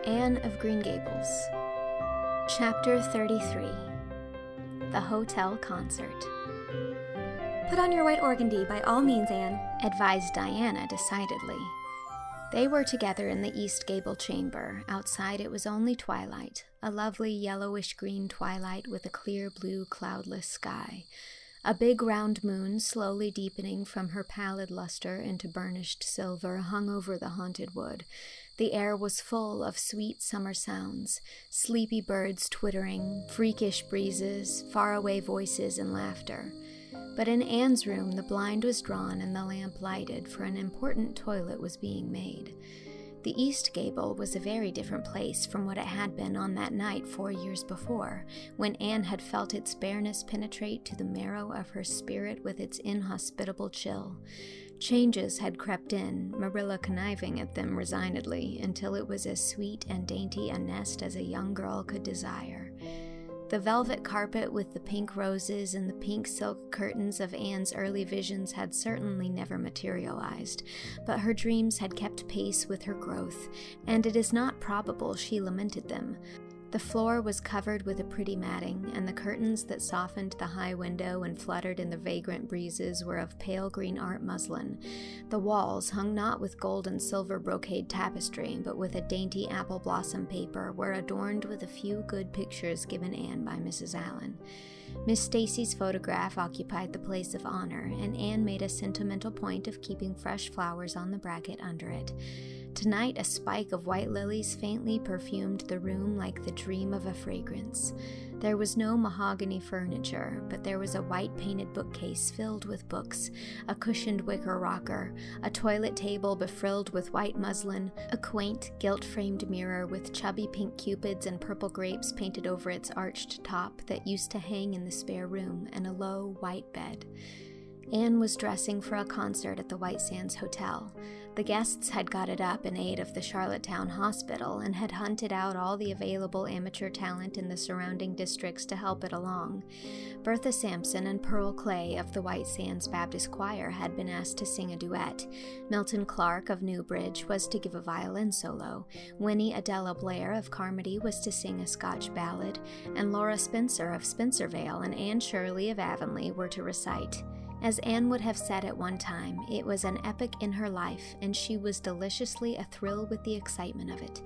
Anne of Green Gables. Chapter 33. The Hotel Concert. "Put on your white organdy, by all means, Anne," advised Diana decidedly. They were together in the east gable chamber. Outside it was only twilight, a lovely yellowish-green twilight with a clear blue cloudless sky. A big round moon, slowly deepening from her pallid luster into burnished silver, hung over the haunted wood. The air was full of sweet summer sounds, sleepy birds twittering, freakish breezes, faraway voices and laughter. But in Anne's room the blind was drawn and the lamp lighted, for an important toilet was being made. The east gable was a very different place from what it had been on that night 4 years before, when Anne had felt its bareness penetrate to the marrow of her spirit with its inhospitable chill. Changes had crept in, Marilla conniving at them resignedly, until it was as sweet and dainty a nest as a young girl could desire. The velvet carpet with the pink roses and the pink silk curtains of Anne's early visions had certainly never materialized, but her dreams had kept pace with her growth, and it is not probable she lamented them. The floor was covered with a pretty matting, and the curtains that softened the high window and fluttered in the vagrant breezes were of pale green art muslin. The walls, hung not with gold and silver brocade tapestry, but with a dainty apple blossom paper, were adorned with a few good pictures given Anne by Mrs. Allen. Miss Stacy's photograph occupied the place of honor, and Anne made a sentimental point of keeping fresh flowers on the bracket under it. Tonight a spike of white lilies faintly perfumed the room like the dream of a fragrance. There was no mahogany furniture, but there was a white-painted bookcase filled with books, a cushioned wicker rocker, a toilet table befrilled with white muslin, a quaint, gilt-framed mirror with chubby pink cupids and purple grapes painted over its arched top that used to hang in the spare room, and a low, white bed. Anne was dressing for a concert at the White Sands Hotel. The guests had got it up in aid of the Charlottetown Hospital and had hunted out all the available amateur talent in the surrounding districts to help it along. Bertha Sampson and Pearl Clay of the White Sands Baptist Choir had been asked to sing a duet. Milton Clark of Newbridge was to give a violin solo. Winnie Adela Blair of Carmody was to sing a Scotch ballad, and Laura Spencer of Spencervale and Anne Shirley of Avonlea were to recite. As Anne would have said at one time, it was an epoch in her life, and she was deliciously athrill with the excitement of it.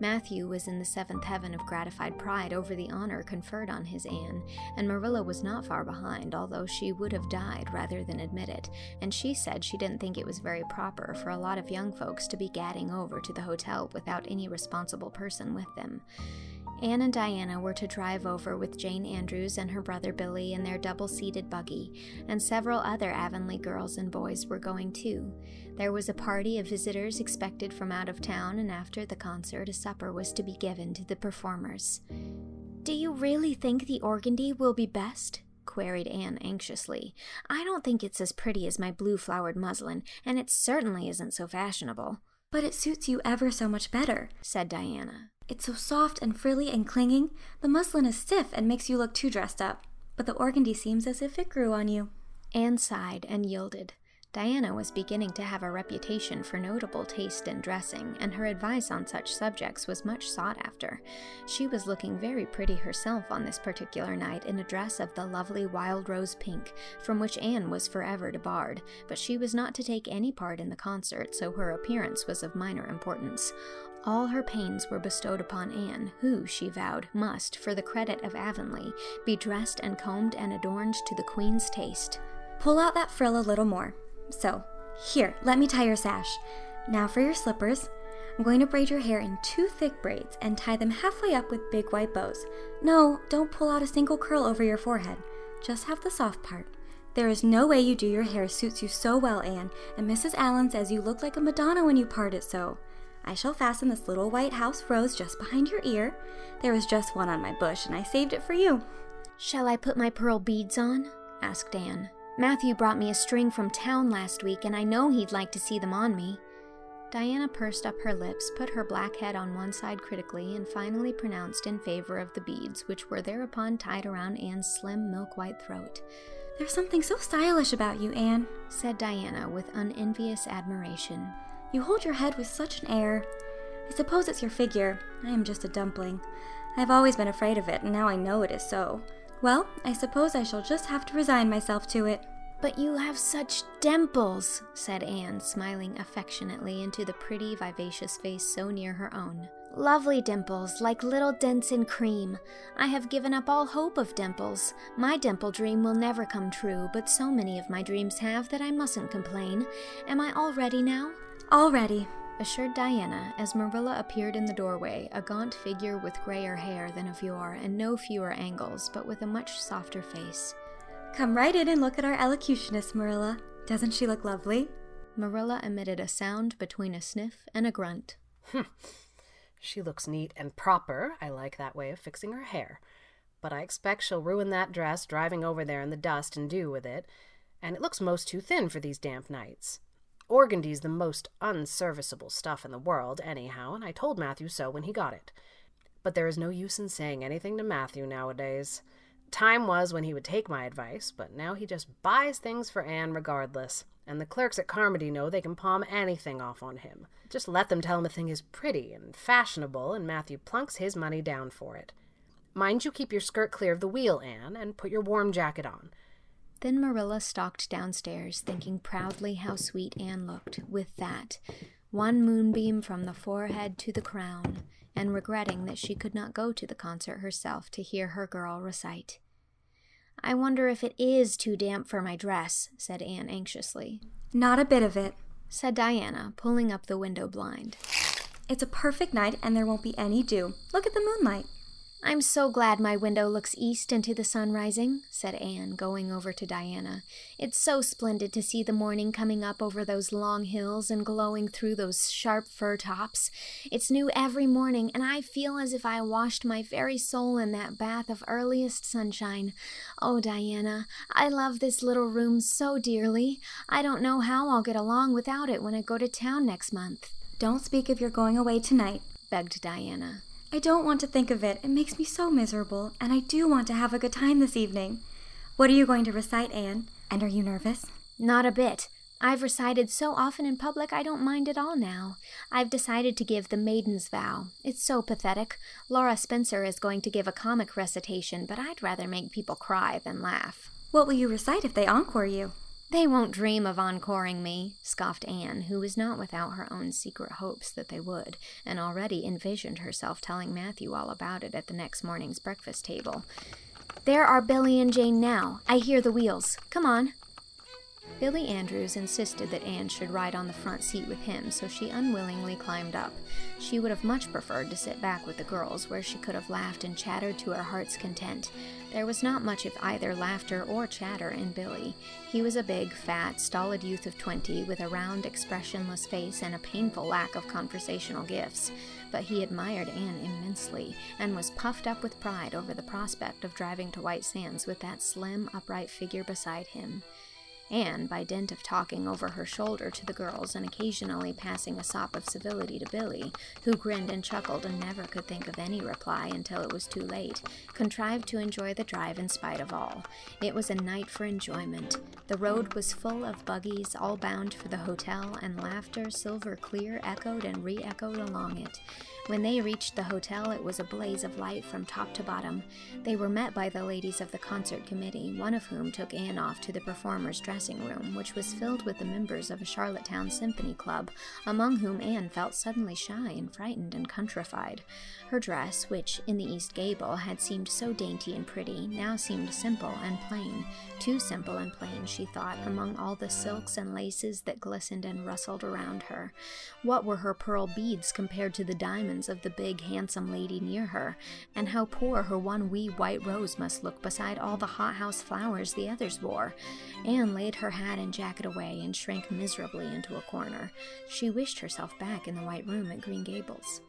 Matthew was in the seventh heaven of gratified pride over the honor conferred on his Anne, and Marilla was not far behind, although she would have died rather than admit it, and she said she didn't think it was very proper for a lot of young folks to be gadding over to the hotel without any responsible person with them. Anne and Diana were to drive over with Jane Andrews and her brother Billy in their double-seated buggy, and several other Avonlea girls and boys were going too. There was a party of visitors expected from out of town, and after the concert a supper was to be given to the performers. "Do you really think the organdy will be best?" queried Anne anxiously. "I don't think it's as pretty as my blue-flowered muslin, and it certainly isn't so fashionable." "But it suits you ever so much better," said Diana. "It's so soft and frilly and clinging. The muslin is stiff and makes you look too dressed up, but the organdy seems as if it grew on you." Anne sighed and yielded. Diana was beginning to have a reputation for notable taste in dressing, and her advice on such subjects was much sought after. She was looking very pretty herself on this particular night in a dress of the lovely wild rose pink, from which Anne was forever debarred, but she was not to take any part in the concert, so her appearance was of minor importance. All her pains were bestowed upon Anne, who, she vowed, must, for the credit of Avonlea, be dressed and combed and adorned to the Queen's taste. "Pull out that frill a little more. So, here, let me tie your sash. Now for your slippers. I'm going to braid your hair in 2 thick braids and tie them halfway up with big white bows. No, don't pull out a single curl over your forehead. Just have the soft part. There is no way you do your hair suits you so well, Anne, and Mrs. Allen says you look like a Madonna when you part it so. I shall fasten this little white house rose just behind your ear. There was just one on my bush, and I saved it for you." "Shall I put my pearl beads on?" asked Anne. "Matthew brought me a string from town last week, and I know he'd like to see them on me." Diana pursed up her lips, put her black head on one side critically, and finally pronounced in favor of the beads, which were thereupon tied around Anne's slim milk-white throat. "There's something so stylish about you, Anne," said Diana with unenvious admiration. "You hold your head with such an air. I suppose it's your figure. I am just a dumpling. I've always been afraid of it, and now I know it is so. Well, I suppose I shall just have to resign myself to it. But you have such dimples, said Anne, smiling affectionately into the pretty, vivacious face so near her own. Lovely dimples, like little dents in cream. I have given up all hope of dimples. My dimple dream will never come true, but so many of my dreams have that I mustn't complain. Am I all ready now? All ready, assured Diana, as Marilla appeared in the doorway, a gaunt figure with grayer hair than of yore and no fewer angles, but with a much softer face. Come right in and look at our elocutionist, Marilla. Doesn't she look lovely? Marilla emitted a sound between a sniff and a grunt. She looks neat and proper. I like that way of fixing her hair. But I expect she'll ruin that dress driving over there in the dust and dew with it, and it looks most too thin for these damp nights. Organdy's the most unserviceable stuff in the world, anyhow, and I told Matthew so when he got it. But there is no use in saying anything to Matthew nowadays. Time was when he would take my advice, but now he just buys things for Anne regardless, and the clerks at Carmody know they can palm anything off on him. Just let them tell him a thing is pretty and fashionable, and Matthew plunks his money down for it. Mind you keep your skirt clear of the wheel, Anne, and put your warm jacket on. Then Marilla stalked downstairs, thinking proudly how sweet Anne looked, with that one moonbeam from the forehead to the crown, and regretting that she could not go to the concert herself to hear her girl recite. I wonder if it is too damp for my dress, said Anne anxiously. Not a bit of it, said Diana, pulling up the window blind. It's a perfect night and there won't be any dew. Look at the moonlight. I'm so glad my window looks east into the sun rising, said Anne, going over to Diana. It's so splendid to see the morning coming up over those long hills and glowing through those sharp fir tops. It's new every morning, and I feel as if I washed my very soul in that bath of earliest sunshine. Oh, Diana, I love this little room so dearly. I don't know how I'll get along without it when I go to town next month. Don't speak of your going away tonight, begged Diana. I don't want to think of it. It makes me so miserable, and I do want to have a good time this evening. What are you going to recite, Anne? And are you nervous? Not a bit. I've recited so often in public I don't mind at all now. I've decided to give the Maiden's Vow. It's so pathetic. Laura Spencer is going to give a comic recitation, but I'd rather make people cry than laugh. What will you recite if they encore you? They won't dream of encoring me, scoffed Anne, who was not without her own secret hopes that they would, and already envisioned herself telling Matthew all about it at the next morning's breakfast table. There are Billy and Jane now. I hear the wheels. Come on. Billy Andrews insisted that Anne should ride on the front seat with him, so she unwillingly climbed up. She would have much preferred to sit back with the girls, where she could have laughed and chattered to her heart's content. There was not much of either laughter or chatter in Billy. He was a big, fat, stolid youth of 20, with a round, expressionless face and a painful lack of conversational gifts. But he admired Anne immensely, and was puffed up with pride over the prospect of driving to White Sands with that slim, upright figure beside him. Anne, by dint of talking over her shoulder to the girls and occasionally passing a sop of civility to Billy, who grinned and chuckled and never could think of any reply until it was too late, contrived to enjoy the drive in spite of all. It was a night for enjoyment. The road was full of buggies, all bound for the hotel, and laughter, silver clear, echoed and re-echoed along it. When they reached the hotel, it was a blaze of light from top to bottom. They were met by the ladies of the concert committee, one of whom took Anne off to the performers' dressing room, which was filled with the members of a Charlottetown symphony club, among whom Anne felt suddenly shy and frightened and countrified. Her dress, which in the east gable had seemed so dainty and pretty, now seemed simple and plain, too simple and plain, she thought, among all the silks and laces that glistened and rustled around her. What were her pearl beads compared to the diamonds of the big, handsome lady near her, and how poor her one wee white rose must look beside all the hothouse flowers the others wore. Anne laid her hat and jacket away and shrank miserably into a corner. She wished herself back in the white room at Green Gables.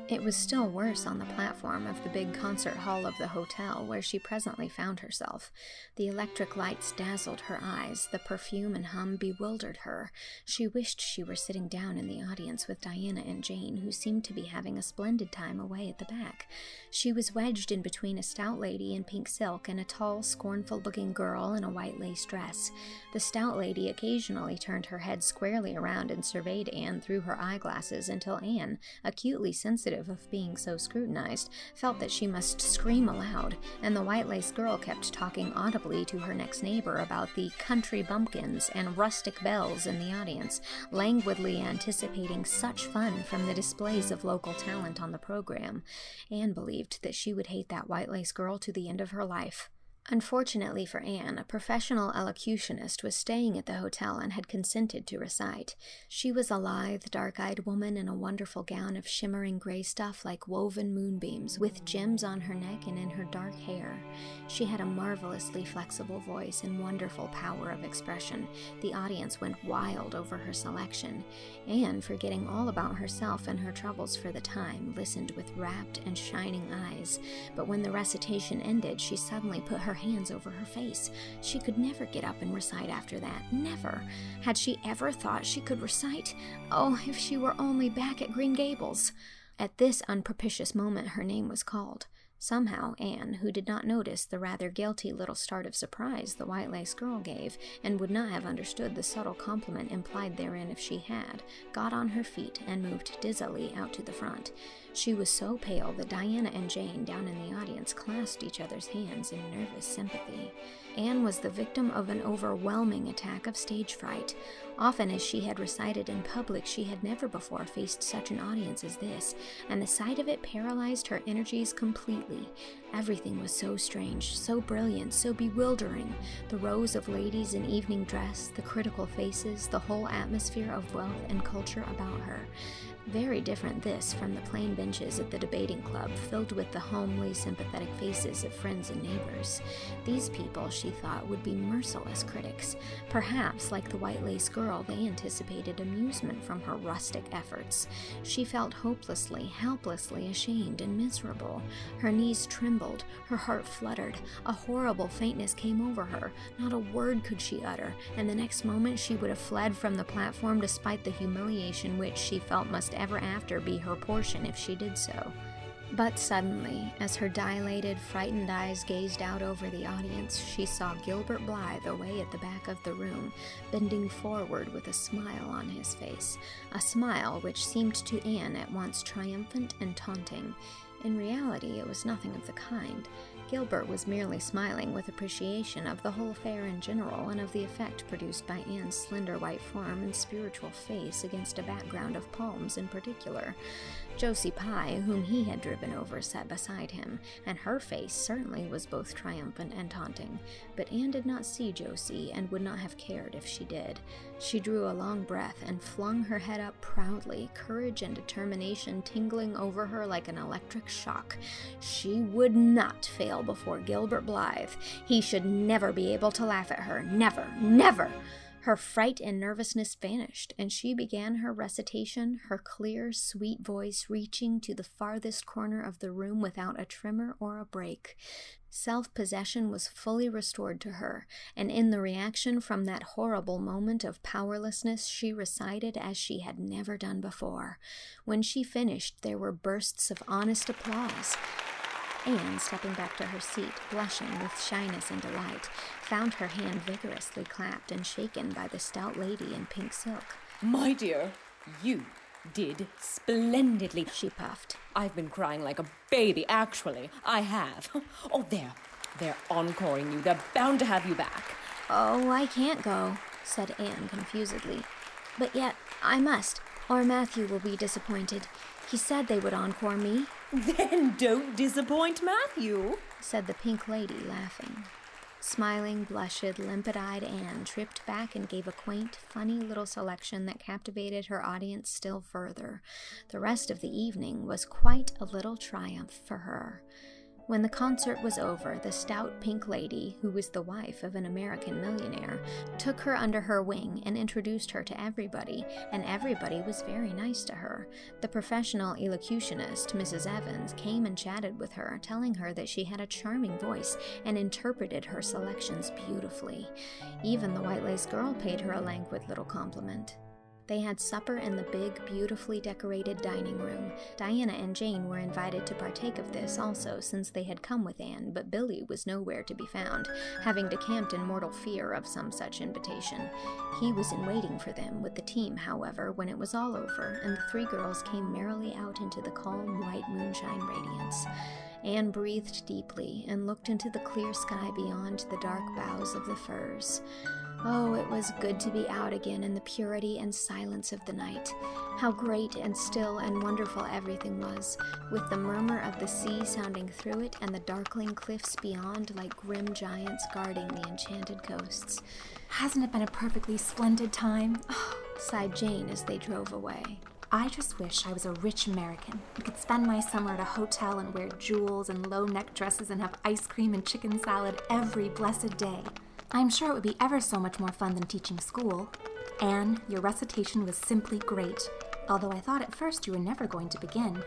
It was still worse on the platform of the big concert hall of the hotel where she presently found herself. The electric lights dazzled her eyes, the perfume and hum bewildered her. She wished she were sitting down in the audience with Diana and Jane, who seemed to be having a splendid time away at the back. She was wedged in between a stout lady in pink silk and a tall, scornful-looking girl in a white lace dress. The stout lady occasionally turned her head squarely around and surveyed Anne through her eyeglasses until Anne, acutely sensitive of being so scrutinized, felt that she must scream aloud, and the white-lace girl kept talking audibly to her next neighbor about the country bumpkins and rustic belles in the audience, languidly anticipating such fun from the displays of local talent on the program. Anne believed that she would hate that white-lace girl to the end of her life. Unfortunately for Anne, a professional elocutionist was staying at the hotel and had consented to recite. She was a lithe, dark-eyed woman in a wonderful gown of shimmering gray stuff like woven moonbeams, with gems on her neck and in her dark hair. She had a marvelously flexible voice and wonderful power of expression. The audience went wild over her selection. Anne, forgetting all about herself and her troubles for the time, listened with rapt and shining eyes. But when the recitation ended, she suddenly put her hands over her face. She could never get up and recite after that. Never. Had she ever thought she could recite? Oh, if she were only back at Green Gables! At this unpropitious moment her name was called. Somehow Anne, who did not notice the rather guilty little start of surprise the white-lace girl gave, and would not have understood the subtle compliment implied therein if she had, got on her feet and moved dizzily out to the front. She was so pale that Diana and Jane down in the audience clasped each other's hands in nervous sympathy. Anne was the victim of an overwhelming attack of stage fright. Often as she had recited in public, she had never before faced such an audience as this, and the sight of it paralyzed her energies completely. Everything was so strange, so brilliant, so bewildering. The rows of ladies in evening dress, the critical faces, the whole atmosphere of wealth and culture about her. Very different this from the plain benches at the debating club, filled with the homely, sympathetic faces of friends and neighbors. These people, she thought, would be merciless critics. Perhaps, like the white-lace girl, they anticipated amusement from her rustic efforts. She felt hopelessly, helplessly ashamed and miserable. Her knees trembled, her heart fluttered, a horrible faintness came over her. Not a word could she utter, and the next moment she would have fled from the platform despite the humiliation which she felt must ever after be her portion if she did so. But suddenly, as her dilated, frightened eyes gazed out over the audience, she saw Gilbert Blythe away at the back of the room, bending forward with a smile on his face, a smile which seemed to Anne at once triumphant and taunting. In reality, it was nothing of the kind. Gilbert was merely smiling with appreciation of the whole affair in general and of the effect produced by Anne's slender white form and spiritual face against a background of palms in particular. Josie Pye, whom he had driven over, sat beside him, and her face certainly was both triumphant and taunting. But Anne did not see Josie, and would not have cared if she did. She drew a long breath and flung her head up proudly, courage and determination tingling over her like an electric shock. She would not fail before Gilbert Blythe. He should never be able to laugh at her. Never, never! Her fright and nervousness vanished, and she began her recitation, her clear, sweet voice reaching to the farthest corner of the room without a tremor or a break. Self-possession was fully restored to her, and in the reaction from that horrible moment of powerlessness she recited as she had never done before. When she finished, there were bursts of honest applause. Anne, stepping back to her seat, blushing with shyness and delight, found her hand vigorously clapped and shaken by the stout lady in pink silk. My dear, you did splendidly, she puffed. I've been crying like a baby, actually. I have. Oh, they're encoring you. They're bound to have you back. Oh, I can't go, said Anne confusedly. But yet, I must, or Matthew will be disappointed. He said they would encore me. Then don't disappoint Matthew, said the pink lady, laughing. Smiling, blushed, limpid-eyed Anne tripped back and gave a quaint, funny little selection that captivated her audience still further. The rest of the evening was quite a little triumph for her. When the concert was over, the stout pink lady, who was the wife of an American millionaire, took her under her wing and introduced her to everybody, and everybody was very nice to her. The professional elocutionist, Mrs. Evans, came and chatted with her, telling her that she had a charming voice and interpreted her selections beautifully. Even the white-lace girl paid her a languid little compliment. They had supper in the big, beautifully decorated dining room. Diana and Jane were invited to partake of this also, since they had come with Anne, but Billy was nowhere to be found, having decamped in mortal fear of some such invitation. He was in waiting for them with the team, however, when it was all over, and the three girls came merrily out into the calm, white moonshine radiance. Anne breathed deeply and looked into the clear sky beyond the dark boughs of the firs. Oh, it was good to be out again in the purity and silence of the night. How great and still and wonderful everything was, with the murmur of the sea sounding through it and the darkling cliffs beyond like grim giants guarding the enchanted coasts. Hasn't it been a perfectly splendid time? Oh, sighed Jane as they drove away. I just wish I was a rich American and could spend my summer at a hotel and wear jewels and low-neck dresses and have ice cream and chicken salad every blessed day. I'm sure it would be ever so much more fun than teaching school. Anne, your recitation was simply great, although I thought at first you were never going to begin.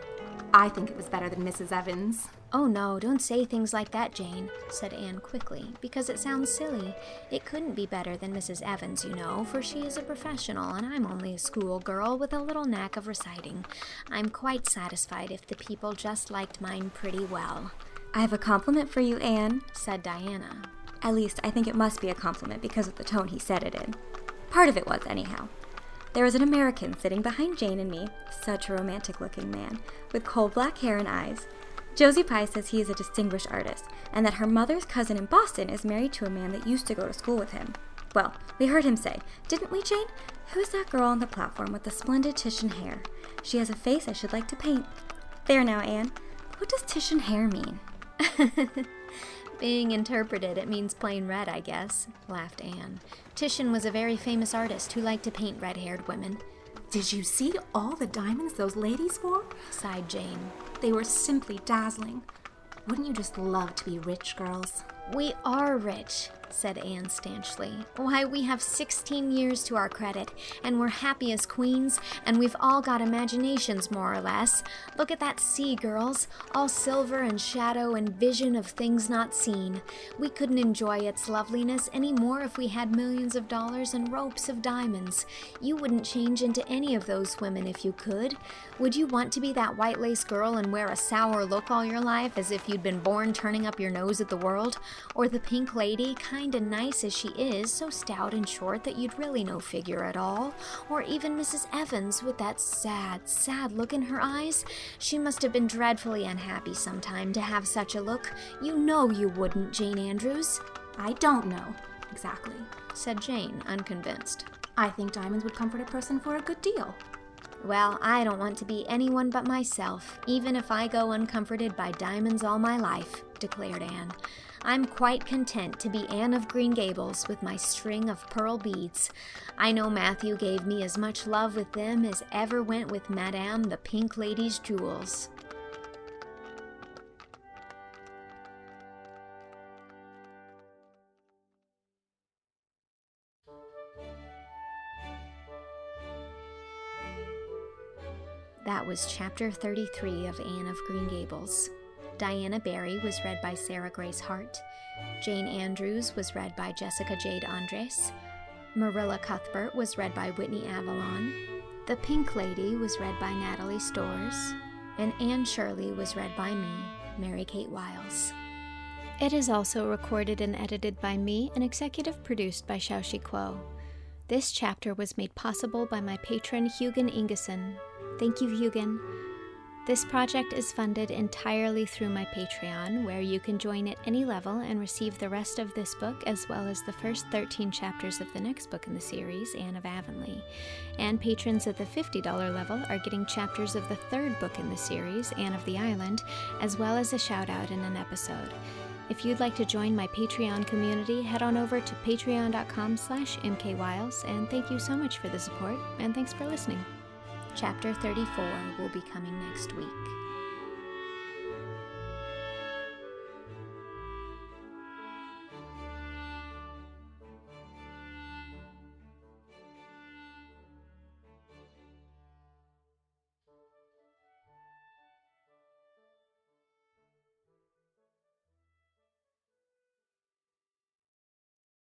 I think it was better than Mrs. Evans. Oh no, don't say things like that, Jane, said Anne quickly, because it sounds silly. It couldn't be better than Mrs. Evans, you know, for she is a professional and I'm only a schoolgirl with a little knack of reciting. I'm quite satisfied if the people just liked mine pretty well. I have a compliment for you, Anne, said Diana. At least, I think it must be a compliment because of the tone he said it in. Part of it was, anyhow. There was an American sitting behind Jane and me, such a romantic-looking man, with coal black hair and eyes. Josie Pye says he is a distinguished artist, and that her mother's cousin in Boston is married to a man that used to go to school with him. Well, we heard him say, didn't we, Jane? Who's that girl on the platform with the splendid Titian hair? She has a face I should like to paint. There now, Anne. What does Titian hair mean? Being interpreted, it means plain red, I guess, laughed Anne. Titian was a very famous artist who liked to paint red-haired women. Did you see all the diamonds those ladies wore? Sighed Jane. They were simply dazzling. Wouldn't you just love to be rich, girls? We are rich, said Anne stanchly. Why, we have 16 years to our credit, and we're happy as queens, and we've all got imaginations, more or less. Look at that sea, girls, all silver and shadow and vision of things not seen. We couldn't enjoy its loveliness any more if we had millions of dollars and ropes of diamonds. You wouldn't change into any of those women if you could. Would you want to be that white lace girl and wear a sour look all your life as if you'd been born turning up your nose at the world? Or the pink lady, kinda nice as she is, so stout and short that you'd really no figure at all? Or even Mrs. Evans with that sad, sad look in her eyes? She must have been dreadfully unhappy sometime to have such a look. You know you wouldn't, Jane Andrews. I don't know, exactly, said Jane, unconvinced. I think diamonds would comfort a person for a good deal. Well, I don't want to be anyone but myself, even if I go uncomforted by diamonds all my life, declared Anne. I'm quite content to be Anne of Green Gables with my string of pearl beads. I know Matthew gave me as much love with them as ever went with Madame the Pink Lady's jewels. That was Chapter 33 of Anne of Green Gables. Diana Barry was read by Sarah Grace Hart. Jane Andrews was read by Jessica Jade Andres. Marilla Cuthbert was read by Whitney Avalon. The Pink Lady was read by Natalie Storrs. And Anne Shirley was read by me, Mary Kate Wiles. It is also recorded and edited by me and executive produced by Shao. This chapter was made possible by my patron Hugan Ingeson. Thank you, Hugan. This project is funded entirely through my Patreon, where you can join at any level and receive the rest of this book, as well as the first 13 chapters of the next book in the series, Anne of Avonlea. And patrons at the $50 level are getting chapters of the third book in the series, Anne of the Island, as well as a shout-out in an episode. If you'd like to join my Patreon community, head on over to patreon.com/mkwiles, and thank you so much for the support, and thanks for listening. Chapter 34 will be coming next week.